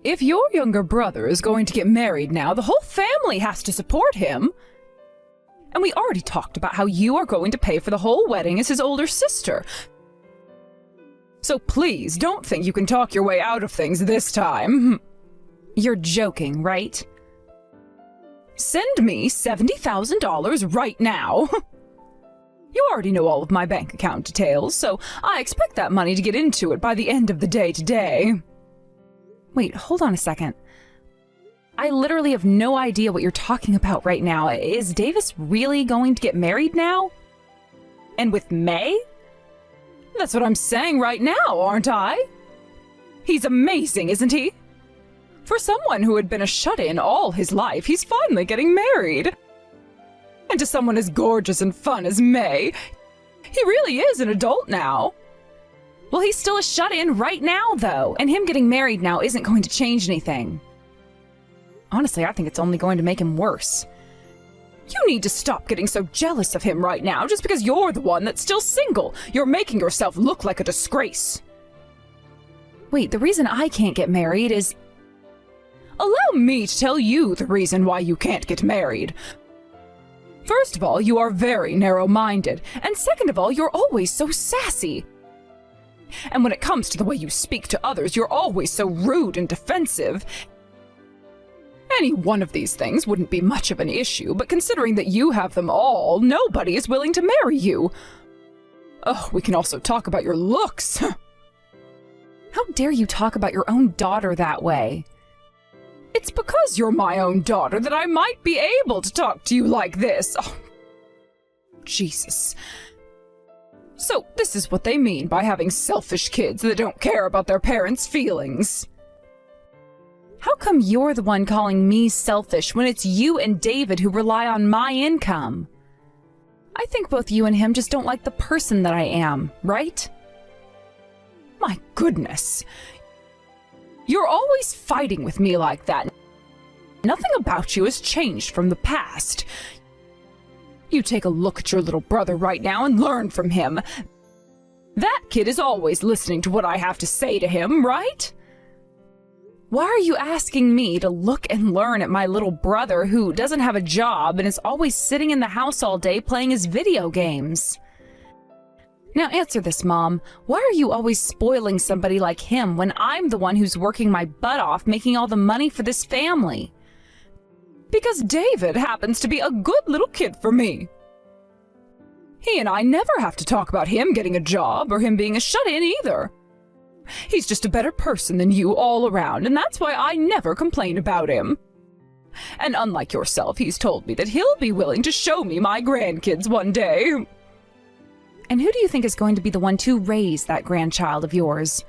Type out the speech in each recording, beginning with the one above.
If your younger brother is going to get married now, the whole family has to support him. And we already talked about how you are going to pay for the whole wedding as his older sister. So please, don't think you can talk your way out of things this time. You're joking, right? Send me $70,000 right now. You already know all of my bank account details, so I expect that money to get into it by the end of the day today. Wait, hold on a second. I literally have no idea what you're talking about right now. Is Davis really going to get married now? And with May? That's what I'm saying right now, aren't I? He's amazing, isn't he? For someone who had been a shut-in all his life, he's finally getting married. And to someone as gorgeous and fun as May, he really is an adult now. Well, he's still a shut-in right now, though, and him getting married now isn't going to change anything. Honestly, I think it's only going to make him worse. You need to stop getting so jealous of him right now just because you're the one that's still single. You're making yourself look like a disgrace. Wait, the reason I can't get married is... Allow me to tell you the reason why you can't get married. First of all, you are very narrow-minded, and second of all, you're always so sassy. And when it comes to the way you speak to others, you're always so rude and defensive. Any one of these things wouldn't be much of an issue, but considering that you have them all, nobody is willing to marry you. Oh, we can also talk about your looks. How dare you talk about your own daughter that way? It's because you're my own daughter that I might be able to talk to you like this. Oh, Jesus. So this is what they mean by having selfish kids that don't care about their parents' feelings. How come you're the one calling me selfish when it's you and David who rely on my income? I think both you and him just don't like the person that I am, right? My goodness. You're always fighting with me like that. Nothing about you has changed from the past. You take a look at your little brother right now and learn from him. That kid is always listening to what I have to say to him, right? Why are you asking me to look and learn at my little brother who doesn't have a job and is always sitting in the house all day playing his video games? Now answer this, Mom. Why are you always spoiling somebody like him when I'm the one who's working my butt off making all the money for this family? Because David happens to be a good little kid for me. He and I never have to talk about him getting a job or him being a shut-in either. He's just a better person than you all around, and that's why I never complain about him. And unlike yourself, he's told me that he'll be willing to show me my grandkids one day. And who do you think is going to be the one to raise that grandchild of yours?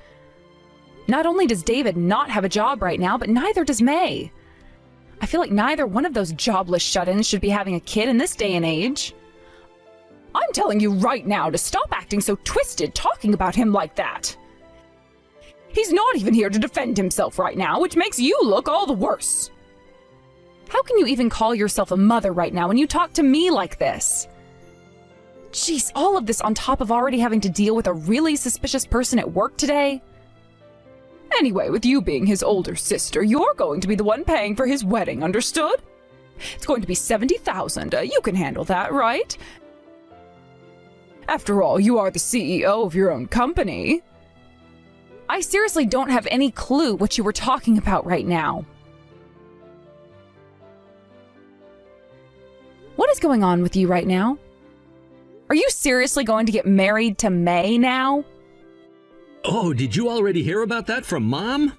Not only does David not have a job right now, but neither does May. I feel like neither one of those jobless shut-ins should be having a kid in this day and age. I'm telling you right now to stop acting so twisted talking about him like that. He's not even here to defend himself right now, which makes you look all the worse. How can you even call yourself a mother right now when you talk to me like this? Jeez, all of this on top of already having to deal with a really suspicious person at work today? Anyway, with you being his older sister, you're going to be the one paying for his wedding, understood? It's going to be $70,000. You can handle that, right? After all, you are the CEO of your own company. I seriously don't have any clue what you were talking about right now. What is going on with you right now? Are you seriously going to get married to May now? Oh, did you already hear about that from Mom?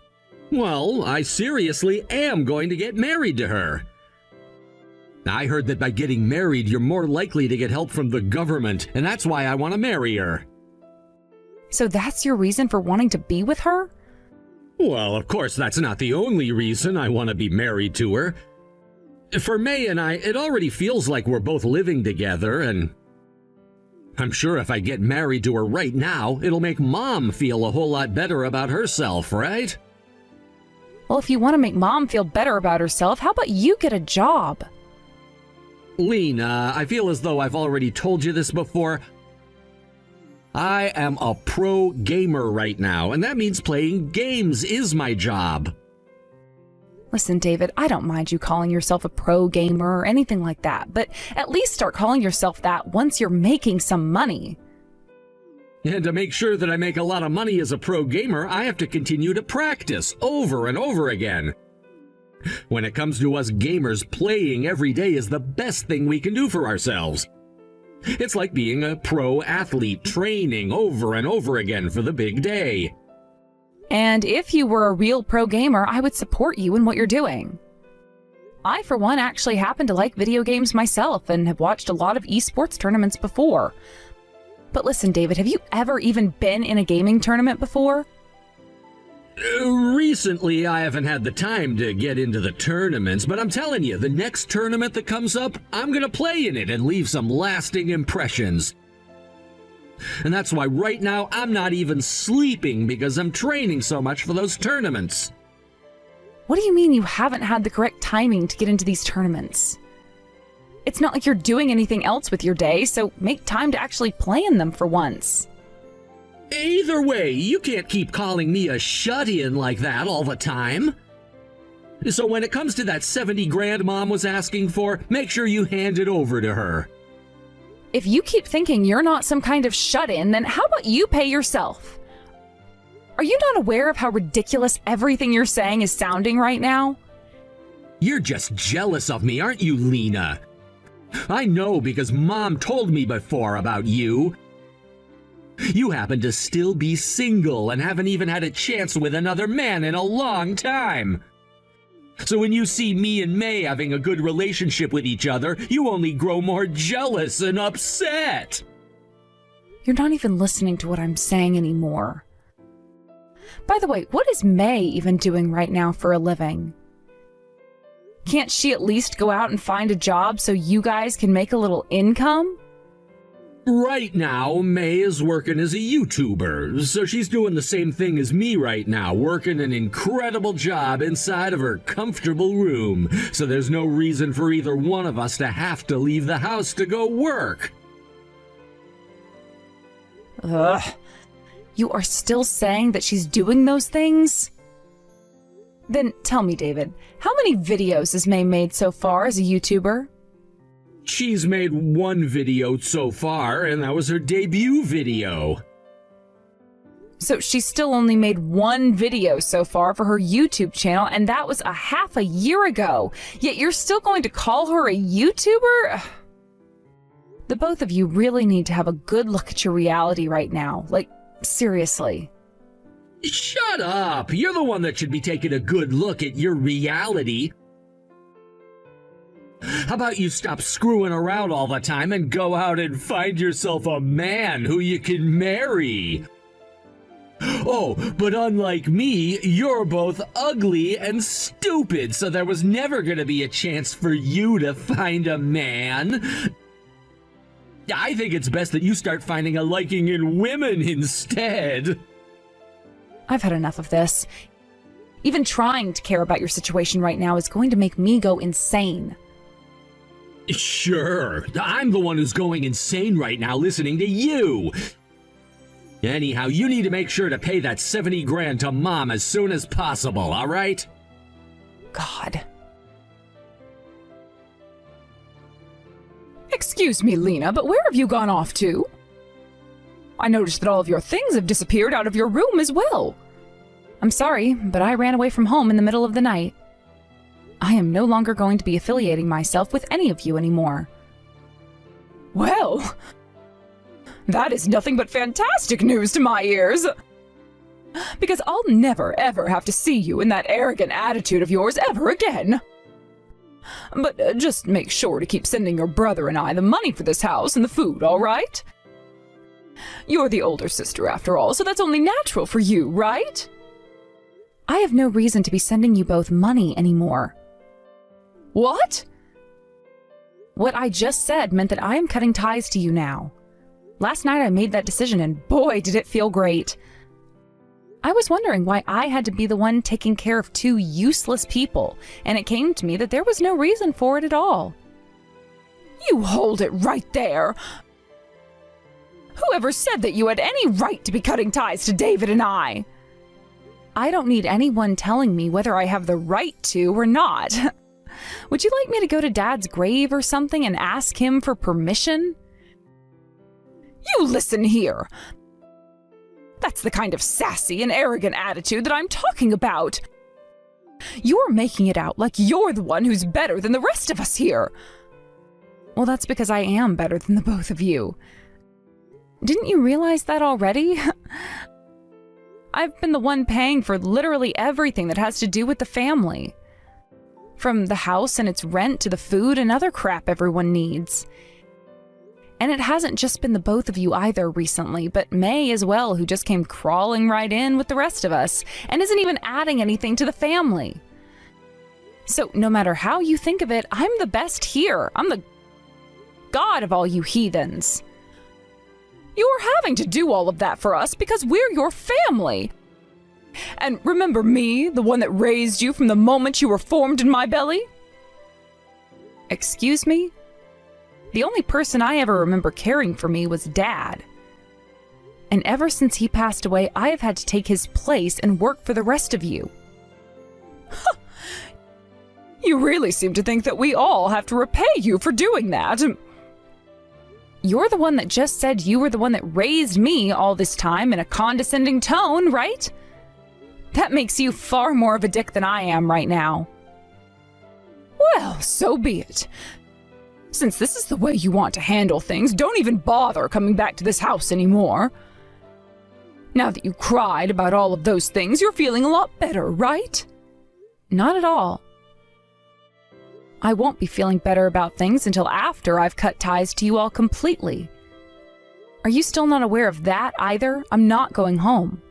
Well, I seriously am going to get married to her. I heard that by getting married, you're more likely to get help from the government, and that's why I want to marry her. So that's your reason for wanting to be with her? Well, of course, that's not the only reason I want to be married to her. For May and I, it already feels like we're both living together, and I'm sure if I get married to her right now, it'll make Mom feel a whole lot better about herself, right? Well, if you want to make Mom feel better about herself, how about you get a job? Lena, I feel as though I've already told you this before. I am a pro gamer right now, and that means playing games is my job. Listen, David, I don't mind you calling yourself a pro gamer or anything like that, but at least start calling yourself that once you're making some money. And to make sure that I make a lot of money as a pro gamer, I have to continue to practice over and over again. When it comes to us gamers, playing every day is the best thing we can do for ourselves. It's like being a pro athlete, training over and over again for the big day. And if you were a real pro gamer, I would support you in what you're doing. I, for one, actually happen to like video games myself and have watched a lot of esports tournaments before. But listen, David, have you ever even been in a gaming tournament before? Recently, I haven't had the time to get into the tournaments, but I'm telling you, the next tournament that comes up, I'm gonna play in it and leave some lasting impressions. And that's why right now I'm not even sleeping because I'm training so much for those tournaments. What do you mean you haven't had the correct timing to get into these tournaments? It's not like you're doing anything else with your day, so make time to actually play in them for once. Either way, you can't keep calling me a shut-in like that all the time. So when it comes to that 70 grand Mom was asking for, make sure you hand it over to her. If you keep thinking you're not some kind of shut-in, then how about you pay yourself? Are you not aware of how ridiculous everything you're saying is sounding right now? You're just jealous of me, aren't you, Lena? I know because Mom told me before about you. You happen to still be single and haven't even had a chance with another man in a long time. So when you see me and May having a good relationship with each other, you only grow more jealous and upset. You're not even listening to what I'm saying anymore. By the way, what is May even doing right now for a living? Can't she at least go out and find a job so you guys can make a little income? Right now, May is working as a YouTuber, so she's doing the same thing as me right now, working an incredible job inside of her comfortable room, so there's no reason for either one of us to have to leave the house to go work. Ugh. You are still saying that she's doing those things? Then tell me, David, how many videos has May made so far as a YouTuber? She's made one video so far, and that was her debut video. So she's still only made one video so far for her YouTube channel, and that was a half a year ago. Yet you're still going to call her a YouTuber? The both of you really need to have a good look at your reality right now. Like, seriously. Shut up! You're the one that should be taking a good look at your reality. How about you stop screwing around all the time and go out and find yourself a man who you can marry? Oh, but unlike me, you're both ugly and stupid, so there was never gonna be a chance for you to find a man. I think it's best that you start finding a liking in women instead. I've had enough of this. Even trying to care about your situation right now is going to make me go insane. Sure, I'm the one who's going insane right now listening to you. Anyhow, you need to make sure to pay that 70 grand to Mom as soon as possible, all right? God. Excuse me, Lena, but where have you gone off to? I noticed that all of your things have disappeared out of your room as well. I'm sorry, but I ran away from home in the middle of the night. I am no longer going to be affiliating myself with any of you anymore. Well, that is nothing but fantastic news to my ears. Because I'll never, ever have to see you in that arrogant attitude of yours ever again. But just make sure to keep sending your brother and I the money for this house and the food, all right? You're the older sister after all, so that's only natural for you, right? I have no reason to be sending you both money anymore. What? What I just said meant that I am cutting ties to you now. Last night I made that decision and boy, did it feel great. I was wondering why I had to be the one taking care of two useless people, and it came to me that there was no reason for it at all. You hold it right there! Whoever said that you had any right to be cutting ties to David and I? I don't need anyone telling me whether I have the right to or not. Would you like me to go to Dad's grave or something and ask him for permission? You listen here. That's the kind of sassy and arrogant attitude that I'm talking about. You're making it out like you're the one who's better than the rest of us here. Well, that's because I am better than the both of you. Didn't you realize that already? I've been the one paying for literally everything that has to do with the family. From the house and its rent to the food and other crap everyone needs. And it hasn't just been the both of you either recently, but May as well, who just came crawling right in with the rest of us and isn't even adding anything to the family. So no matter how you think of it, I'm the best here. I'm the god of all you heathens. You're having to do all of that for us because we're your family. And remember me, the one that raised you from the moment you were formed in my belly? Excuse me? The only person I ever remember caring for me was Dad. And ever since he passed away, I have had to take his place and work for the rest of you. Huh. You really seem to think that we all have to repay you for doing that. You're the one that just said you were the one that raised me all this time in a condescending tone, right? That makes you far more of a dick than I am right now. Well, so be it. Since this is the way you want to handle things, don't even bother coming back to this house anymore. Now that you cried about all of those things, you're feeling a lot better, right? Not at all. I won't be feeling better about things until after I've cut ties to you all completely. Are you still not aware of that either? I'm not going home.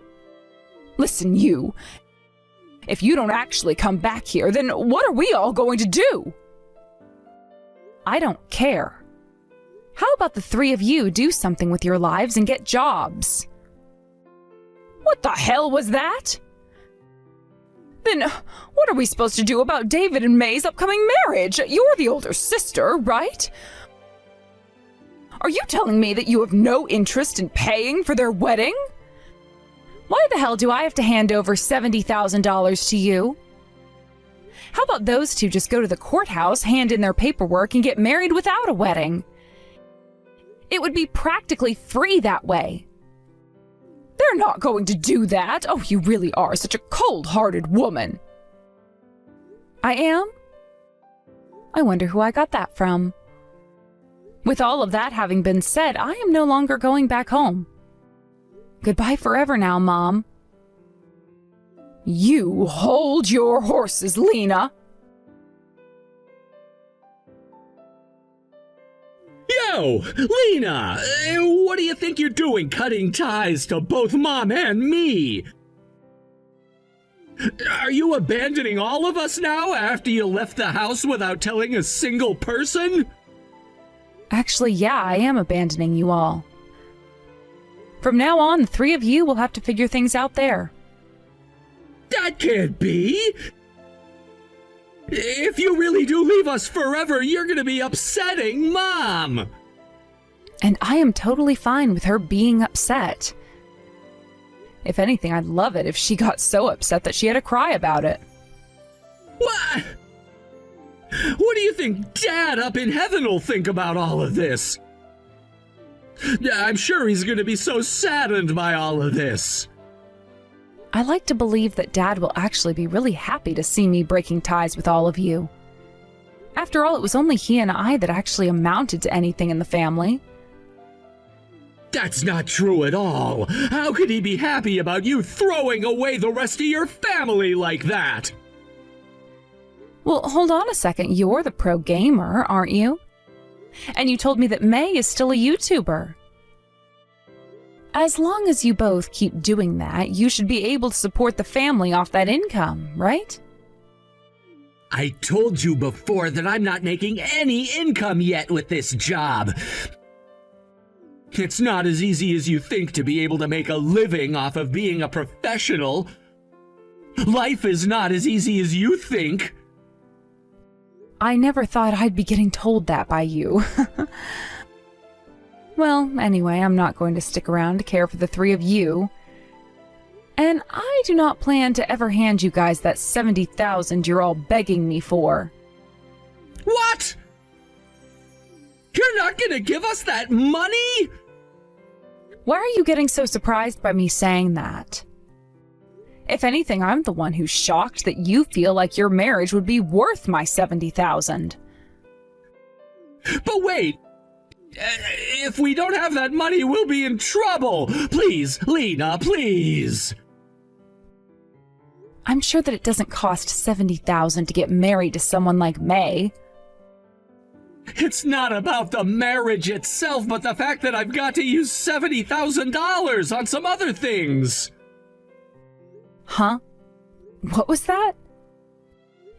Listen, you. If you don't actually come back here, then what are we all going to do? I don't care. How about the three of you do something with your lives and get jobs? What the hell was that? Then what are we supposed to do about David and May's upcoming marriage? You're the older sister, right? Are you telling me that you have no interest in paying for their wedding? Why the hell do I have to hand over $70,000 to you? How about those two just go to the courthouse, hand in their paperwork, and get married without a wedding? It would be practically free that way. They're not going to do that. Oh, you really are such a cold-hearted woman. I am? I wonder who I got that from. With all of that having been said, I am no longer going back home. Goodbye forever now, Mom. You hold your horses, Lena. Yo, Lena! What do you think you're doing cutting ties to both Mom and me? Are you abandoning all of us now after you left the house without telling a single person? Actually, yeah, I am abandoning you all. From now on, the three of you will have to figure things out there. That can't be! If you really do leave us forever, you're gonna be upsetting Mom! And I am totally fine with her being upset. If anything, I'd love it if she got so upset that she had to cry about it. What? What do you think Dad up in heaven will think about all of this? I'm sure he's gonna be so saddened by all of this. I like to believe that Dad will actually be really happy to see me breaking ties with all of you. After all, it was only he and I that actually amounted to anything in the family. That's not true at all. How could he be happy about you throwing away the rest of your family like that? Well, hold on a second. You're the pro gamer, aren't you? And you told me that May is still a YouTuber. As long as you both keep doing that, you should be able to support the family off that income, right? I told you before that I'm not making any income yet with this job. It's not as easy as you think to be able to make a living off of being a professional. Life is not as easy as you think. I never thought I'd be getting told that by you. Well, anyway, I'm not going to stick around to care for the three of you. And I do not plan to ever hand you guys that 70,000 you're all begging me for. What? You're not gonna give us that money? Why are you getting so surprised by me saying that? If anything, I'm the one who's shocked that you feel like your marriage would be worth my 70,000. But wait! If we don't have that money, we'll be in trouble! Please, Lena, please! I'm sure that it doesn't cost 70,000 to get married to someone like May. It's not about the marriage itself, but the fact that I've got to use $70,000 on some other things! Huh? What was that?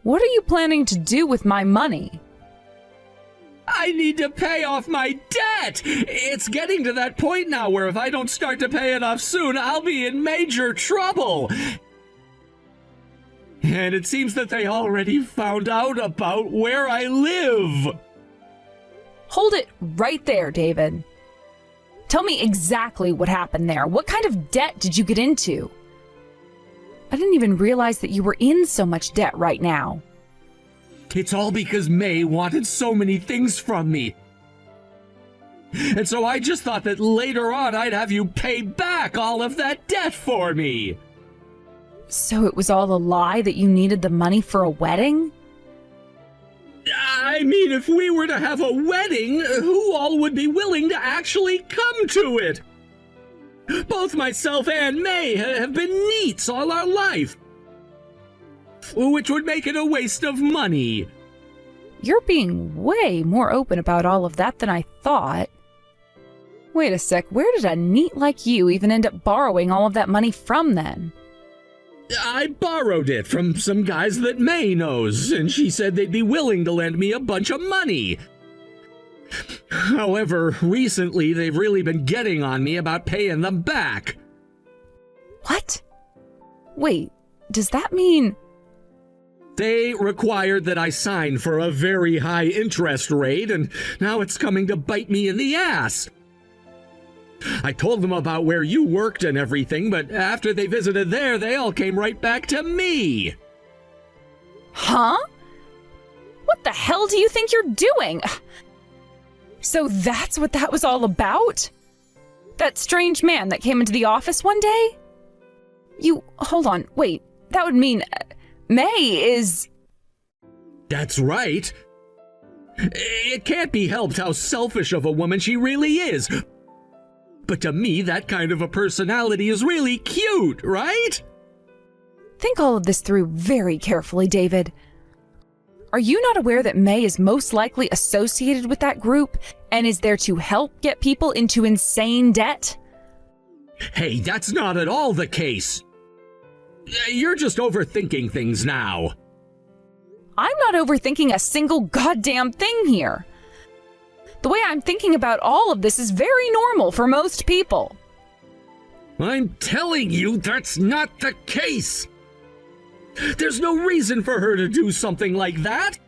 What are you planning to do with my money? I need to pay off my debt! It's getting to that point now where if I don't start to pay it off soon, I'll be in major trouble! And it seems that they already found out about where I live! Hold it right there, David. Tell me exactly what happened there. What kind of debt did you get into? I didn't even realize that you were in so much debt right now. It's all because May wanted so many things from me. And so I just thought that later on I'd have you pay back all of that debt for me. So it was all a lie that you needed the money for a wedding? I mean, if we were to have a wedding, who all would be willing to actually come to it? Both myself and May have been neats all our life, which would make it a waste of money. You're being way more open about all of that than I thought. Wait a sec, where did a neat like you even end up borrowing all of that money from then? I borrowed it from some guys that May knows, and she said they'd be willing to lend me a bunch of money. However, recently they've really been getting on me about paying them back. What? Wait, does that mean... They required that I sign for a very high interest rate, and now it's coming to bite me in the ass. I told them about where you worked and everything, but after they visited there, they all came right back to me. Huh? What the hell do you think you're doing? So that's what that was all about? That strange man that came into the office one day? Hold on, wait, that would mean May is... That's right. It can't be helped how selfish of a woman she really is. But to me, that kind of a personality is really cute, right? Think all of this through very carefully, David. Are you not aware that May is most likely associated with that group and is there to help get people into insane debt? Hey, that's not at all the case. You're just overthinking things now. I'm not overthinking a single goddamn thing here. The way I'm thinking about all of this is very normal for most people. I'm telling you, that's not the case. There's no reason for her to do something like that.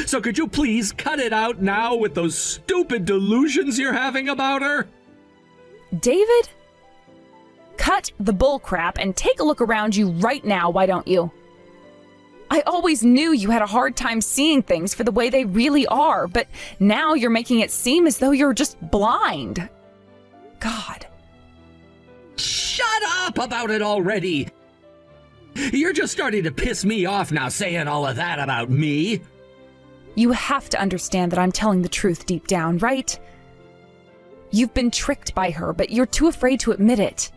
So could you please cut it out now with those stupid delusions you're having about her? David? Cut the bullcrap and take a look around you right now, why don't you? I always knew you had a hard time seeing things for the way they really are, but now you're making it seem as though you're just blind. God. Shut up about it already! You're just starting to piss me off now saying all of that about me. You have to understand that I'm telling the truth deep down, right? You've been tricked by her, but you're too afraid to admit it.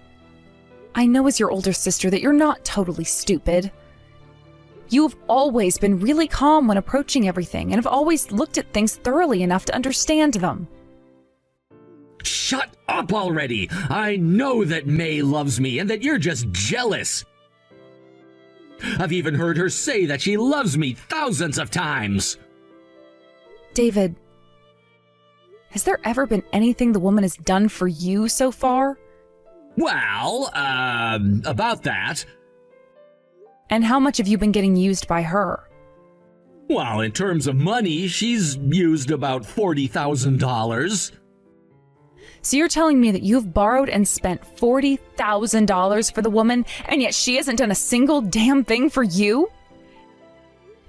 I know as your older sister that you're not totally stupid. You've always been really calm when approaching everything and have always looked at things thoroughly enough to understand them. Shut up already! I know that May loves me and that you're just jealous. I've even heard her say that she loves me thousands of times. David, has there ever been anything the woman has done for you so far? Well, about that. And how much have you been getting used by her? Well, in terms of money, she's used about $40,000. So you're telling me that you've borrowed and spent $40,000 for the woman, and yet she hasn't done a single damn thing for you?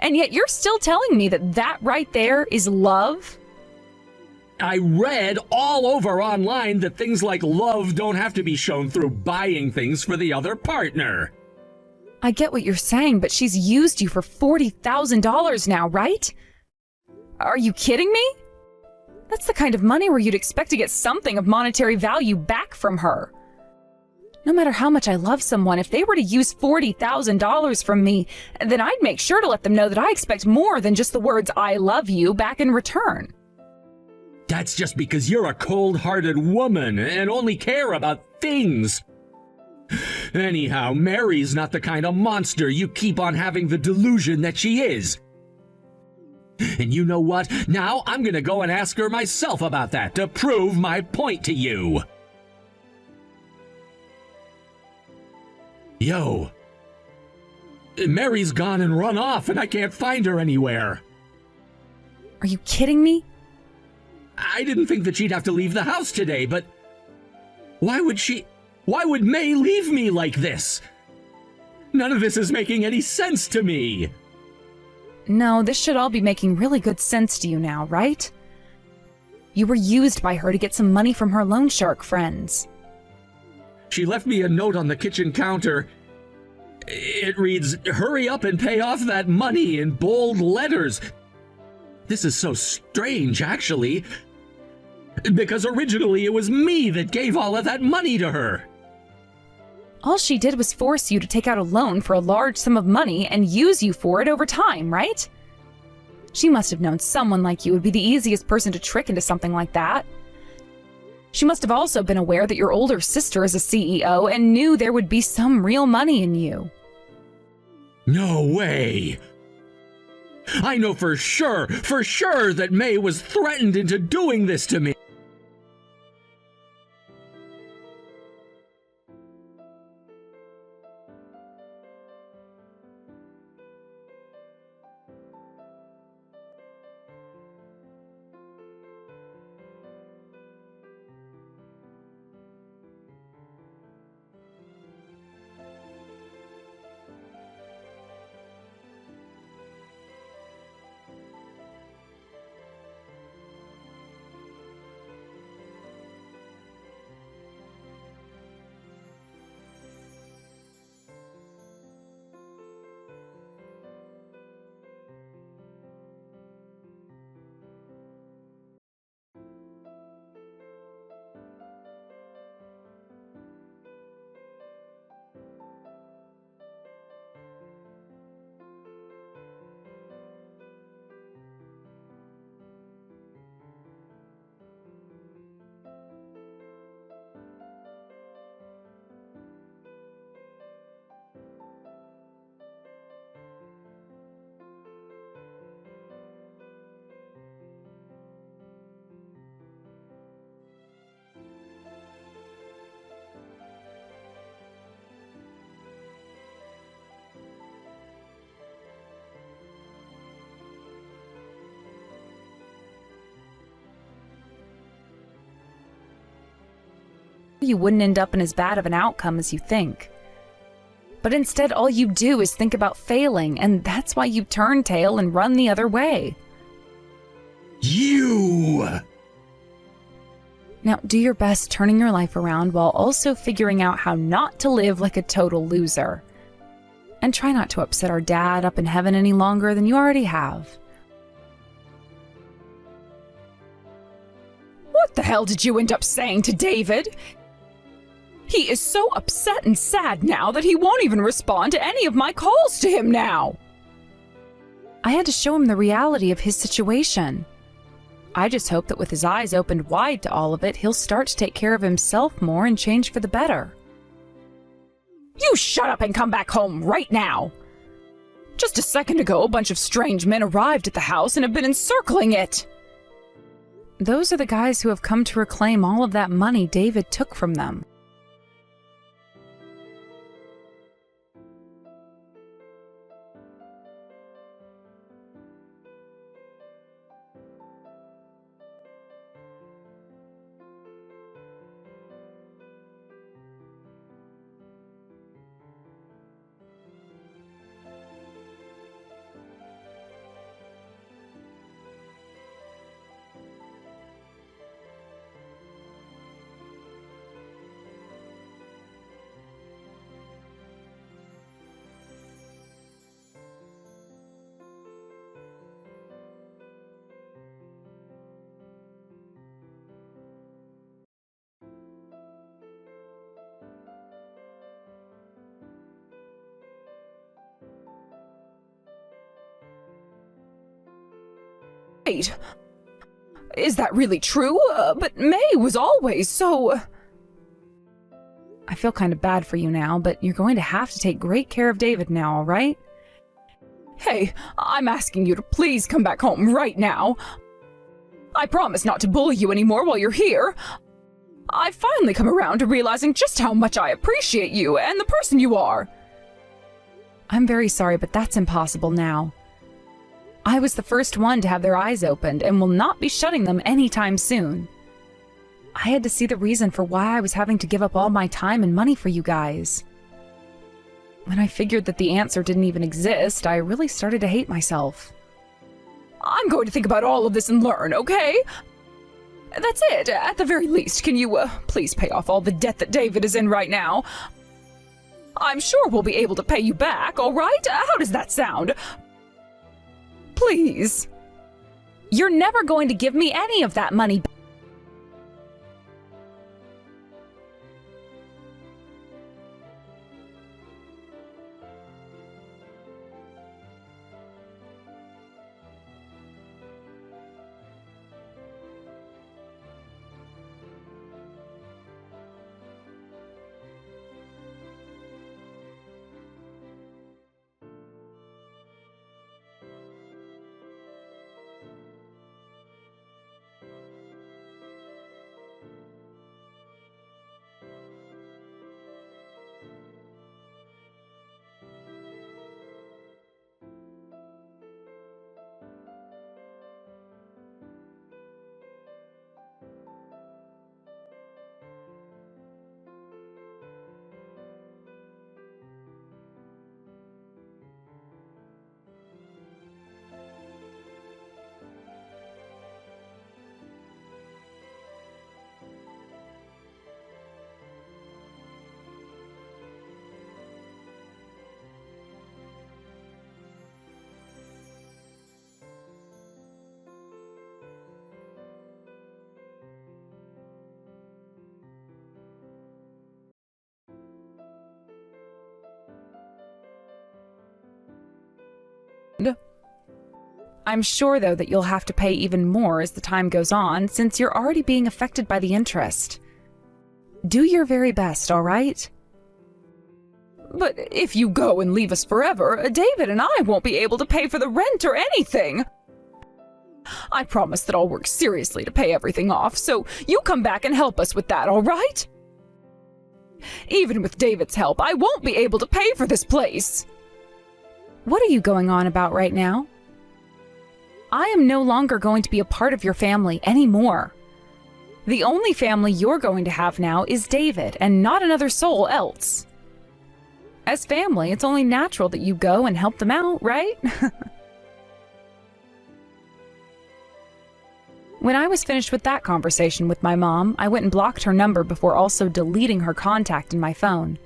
And yet you're still telling me that that right there is love? I read all over online that things like love don't have to be shown through buying things for the other partner. I get what you're saying, but she's used you for $40,000 now, right? Are you kidding me? That's the kind of money where you'd expect to get something of monetary value back from her. No matter how much I love someone, if they were to use $40,000 from me, then I'd make sure to let them know that I expect more than just the words "I love you" back in return. That's just because you're a cold-hearted woman and only care about things. Anyhow, Mary's not the kind of monster you keep on having the delusion that she is. And you know what? Now I'm gonna go and ask her myself about that to prove my point to you. Yo. Mary's gone and run off and I can't find her anywhere. Are you kidding me? I didn't think that she'd have to leave the house today, but why would May leave me like this? None of this is making any sense to me. No, this should all be making really good sense to you now, right? You were used by her to get some money from her loan shark friends. She left me a note on the kitchen counter. It reads, "Hurry up and pay off that money," in bold letters. This is so strange, actually, because originally it was me that gave all of that money to her. All she did was force you to take out a loan for a large sum of money and use you for it over time, right? She must have known someone like you would be the easiest person to trick into something like that. She must have also been aware that your older sister is a CEO and knew there would be some real money in you. No way! I know for sure that May was threatened into doing this to me. You wouldn't end up in as bad of an outcome as you think. But instead, all you do is think about failing, and that's why you turn tail and run the other way. You! Now, do your best turning your life around while also figuring out how not to live like a total loser. And try not to upset our dad up in heaven any longer than you already have. What the hell did you end up saying to David? He is so upset and sad now that he won't even respond to any of my calls to him now. I had to show him the reality of his situation. I just hope that with his eyes opened wide to all of it, he'll start to take care of himself more and change for the better. You shut up and come back home right now! Just a second ago, a bunch of strange men arrived at the house and have been encircling it. Those are the guys who have come to reclaim all of that money David took from them. wait! Is that really true? But May was always so... I feel kind of bad for you now, but you're going to have to take great care of David now, all right? Hey, I'm asking you to please come back home right now. I promise not to bully you anymore while you're here. I've finally come around to realizing just how much I appreciate you and the person you are. I'm very sorry, but that's impossible now. I was the first one to have their eyes opened and will not be shutting them anytime soon. I had to see the reason for why I was having to give up all my time and money for you guys. When I figured that the answer didn't even exist, I really started to hate myself. I'm going to think about all of this and learn, okay? That's it. At the very least, can you, please pay off all the debt that David is in right now? I'm sure we'll be able to pay you back, all right? How does that sound? Please. You're never going to give me any of that money back. I'm sure, though, that you'll have to pay even more as the time goes on, since you're already being affected by the interest. Do your very best, all right? But if you go and leave us forever, David and I won't be able to pay for the rent or anything. I promise that I'll work seriously to pay everything off, so you come back and help us with that, all right? Even with David's help, I won't be able to pay for this place. What are you going on about right now? I am no longer going to be a part of your family anymore. The only family you're going to have now is David, and not another soul else. As family, it's only natural that you go and help them out, right? When I was finished with that conversation with my mom, I went and blocked her number before also deleting her contact in my phone.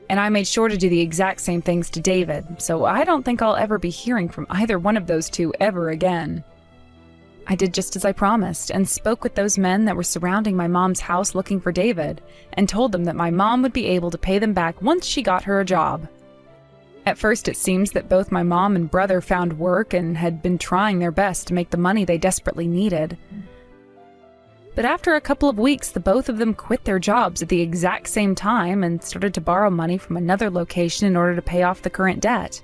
And I made sure to do the exact same things to David, so I don't think I'll ever be hearing from either one of those two ever again. I did just as I promised, and spoke with those men that were surrounding my mom's house looking for David, and told them that my mom would be able to pay them back once she got her a job. At first it seems that both my mom and brother found work and had been trying their best to make the money they desperately needed. But after a couple of weeks, the both of them quit their jobs at the exact same time and started to borrow money from another location in order to pay off the current debt.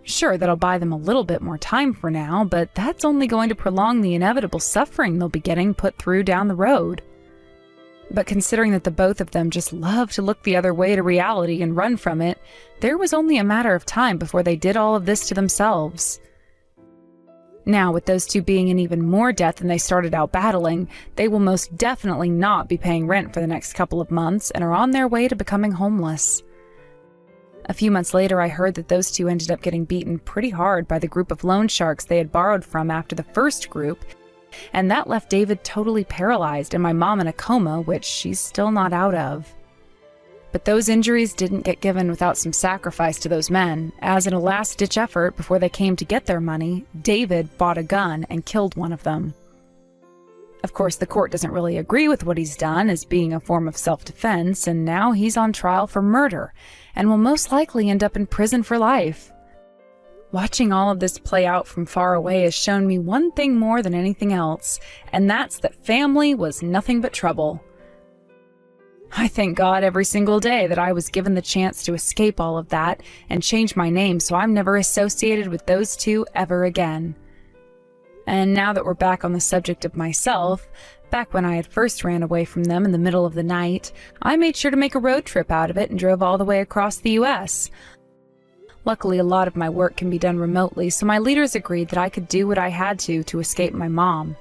Sure, that'll buy them a little bit more time for now, but that's only going to prolong the inevitable suffering they'll be getting put through down the road. But considering that the both of them just love to look the other way to reality and run from it, there was only a matter of time before they did all of this to themselves. Now, with those two being in even more debt than they started out battling, they will most definitely not be paying rent for the next couple of months and are on their way to becoming homeless. A few months later, I heard that those two ended up getting beaten pretty hard by the group of loan sharks they had borrowed from after the first group, and that left David totally paralyzed and my mom in a coma, which she's still not out of. But those injuries didn't get given without some sacrifice to those men, as in a last-ditch effort before they came to get their money, David bought a gun and killed one of them. Of course, the court doesn't really agree with what he's done as being a form of self-defense, and now he's on trial for murder, and will most likely end up in prison for life. Watching all of this play out from far away has shown me one thing more than anything else, and that's that family was nothing but trouble. I thank God every single day that I was given the chance to escape all of that and change my name so I'm never associated with those two ever again. And now that we're back on the subject of myself, back when I had first ran away from them in the middle of the night, I made sure to make a road trip out of it and drove all the way across the US. Luckily, a lot of my work can be done remotely, so my leaders agreed that I could do what I had to escape my mom.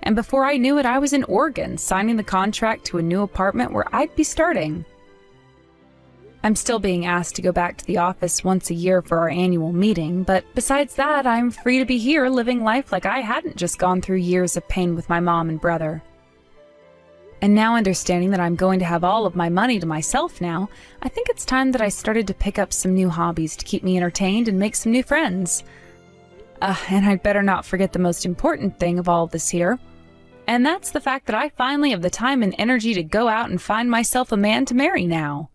And before I knew it, I was in Oregon, signing the contract to a new apartment where I'd be starting. I'm still being asked to go back to the office once a year for our annual meeting, but besides that, I'm free to be here living life like I hadn't just gone through years of pain with my mom and brother. And now understanding that I'm going to have all of my money to myself now, I think it's time that I started to pick up some new hobbies to keep me entertained and make some new friends. And I'd better not forget the most important thing of all this here. And that's the fact that I finally have the time and energy to go out and find myself a man to marry now.